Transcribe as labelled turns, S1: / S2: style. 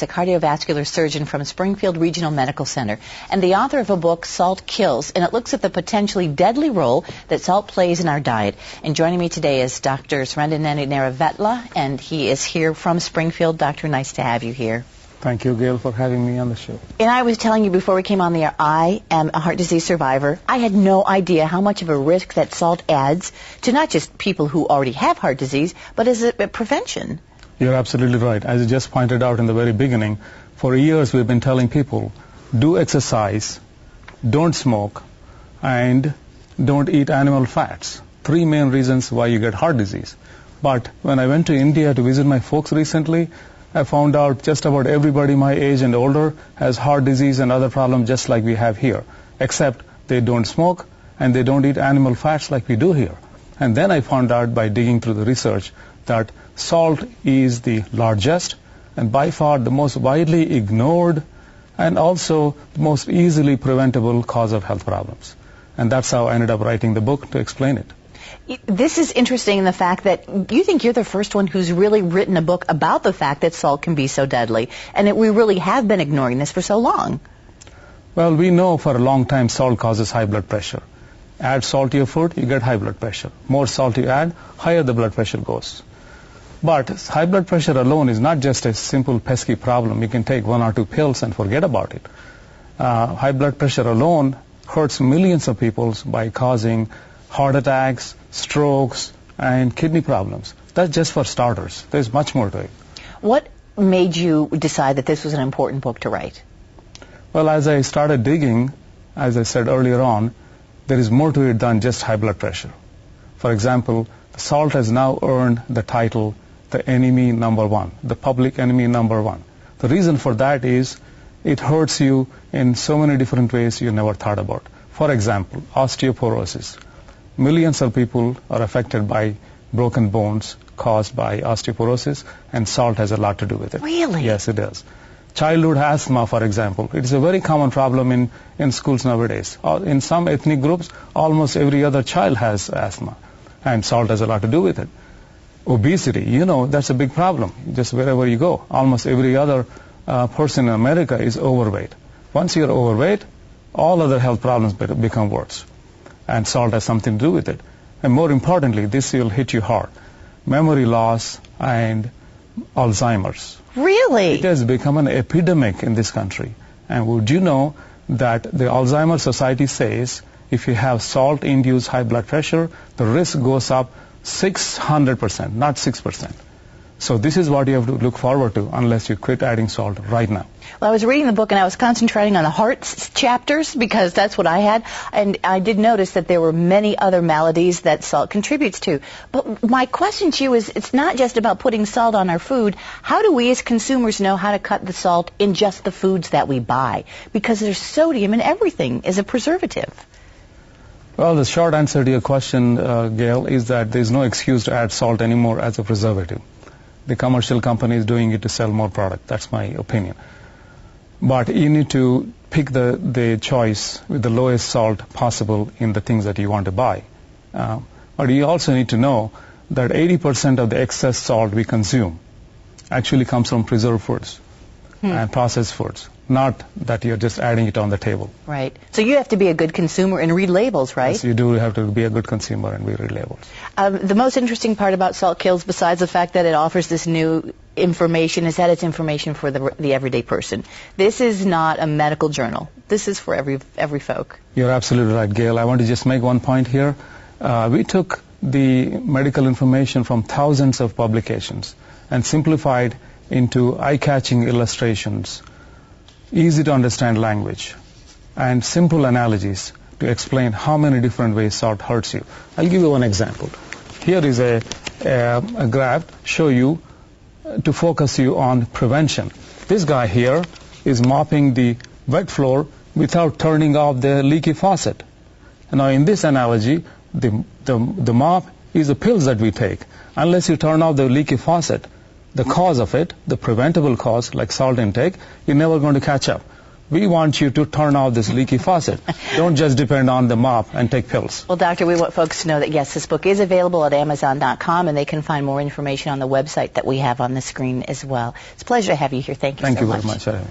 S1: A cardiovascular surgeon from Springfield Regional Medical Center and the author of a book, Salt Kills, and it looks at the potentially deadly role that salt plays in our diet. And joining me today is Dr. Srendaneni Neravetla, and he is here from Springfield. Doctor, nice to have you here.
S2: Thank you, Gail, for having me on the show.
S1: And I was telling you before we came on the air, I am a heart disease survivor. I had no idea how much of a risk that salt adds to not just people who already have heart disease, but as a prevention.
S2: You're absolutely right. As you just pointed out in the very beginning, for years we've been telling people, do exercise, don't smoke, and don't eat animal fats. Three main reasons why you get heart disease. But when I went to India to visit my folks recently, I found out just about everybody my age and older has heart disease and other problems just like we have here, except they don't smoke and they don't eat animal fats like we do here. And then I found out by digging through the research that salt is the largest and by far the most widely ignored and also the most easily preventable cause of health problems. And that's how I ended up writing the book to explain it.
S1: This is interesting in the fact that you think you're the first one who's really written a book about the fact that salt can be so deadly, and that we really have been ignoring this for so long.
S2: Well, we know for a long time salt causes high blood pressure. Add salt to your food, you get high blood pressure. More salt you add, higher the blood pressure goes. But high blood pressure alone is not just a simple pesky problem. You can take one or two pills and forget about it. High blood pressure alone hurts millions of people by causing heart attacks, strokes, and kidney problems. That's just for starters. There's much more to it.
S1: What made you decide that this was an important book to write?
S2: Well, as I started digging, as I said earlier on, there is more to it than just high blood pressure. For example, salt has now earned the title the enemy number one, the public enemy number one. The reason for that is it hurts you in so many different ways you never thought about. For example, osteoporosis. Millions of people are affected by broken bones caused by osteoporosis, and salt has a lot to do with it.
S1: Really?
S2: Yes, it does. Childhood asthma, for example. It is a very common problem in schools nowadays. In some ethnic groups, almost every other child has asthma, and salt has a lot to do with it. Obesity, that's a big problem. Just wherever you go, almost every other person in America is overweight. Once you're overweight, all other health problems become worse. And salt has something to do with it. And more importantly, this will hit you hard. Memory loss and Alzheimer's.
S1: Really?
S2: It has become an epidemic in this country. And would you know that the Alzheimer's Society says if you have salt-induced high blood pressure, the risk goes up 600%, not 6%. So this is what you have to look forward to unless you quit adding salt right now.
S1: Well, I was reading the book and I was concentrating on the heart chapters because that's what I had. And I did notice that there were many other maladies that salt contributes to. But my question to you is, it's not just about putting salt on our food. How do we as consumers know how to cut the salt in just the foods that we buy? Because there's sodium in everything as a preservative.
S2: Well, the short answer to your question, Gail, is that there's no excuse to add salt anymore as a preservative. The commercial company is doing it to sell more product. That's my opinion. But you need to pick the choice with the lowest salt possible in the things that you want to buy. But you also need to know that 80% of the excess salt we consume actually comes from preserved foods and processed foods, not that you're just adding it on the table.
S1: Right. So you have to be a good consumer and read labels, right?
S2: Yes, you do have to be a good consumer and read labels.
S1: The most interesting part about Salt Kills, besides the fact that it offers this new information, is that it's information for the everyday person. This is not a medical journal. This is for every folk.
S2: You're absolutely right, Gail. I want to just make one point here. We took the medical information from thousands of publications and simplified into eye-catching illustrations, easy to understand language, and simple analogies to explain how many different ways salt hurts you. I'll give you one example. Here is a graph to focus you on prevention. This guy here is mopping the wet floor without turning off the leaky faucet. Now in this analogy, the mop is the pills that we take. Unless you turn off the leaky faucet, the cause of it, the preventable cause, like salt intake, you're never going to catch up. We want you to turn off this leaky faucet. Don't just depend on the mop and take pills.
S1: Well, Doctor, we want folks to know that, yes, this book is available at Amazon.com, and they can find more information on the website that we have on the screen as well. It's a pleasure to have you here. Thank you so much.
S2: Thank you very much.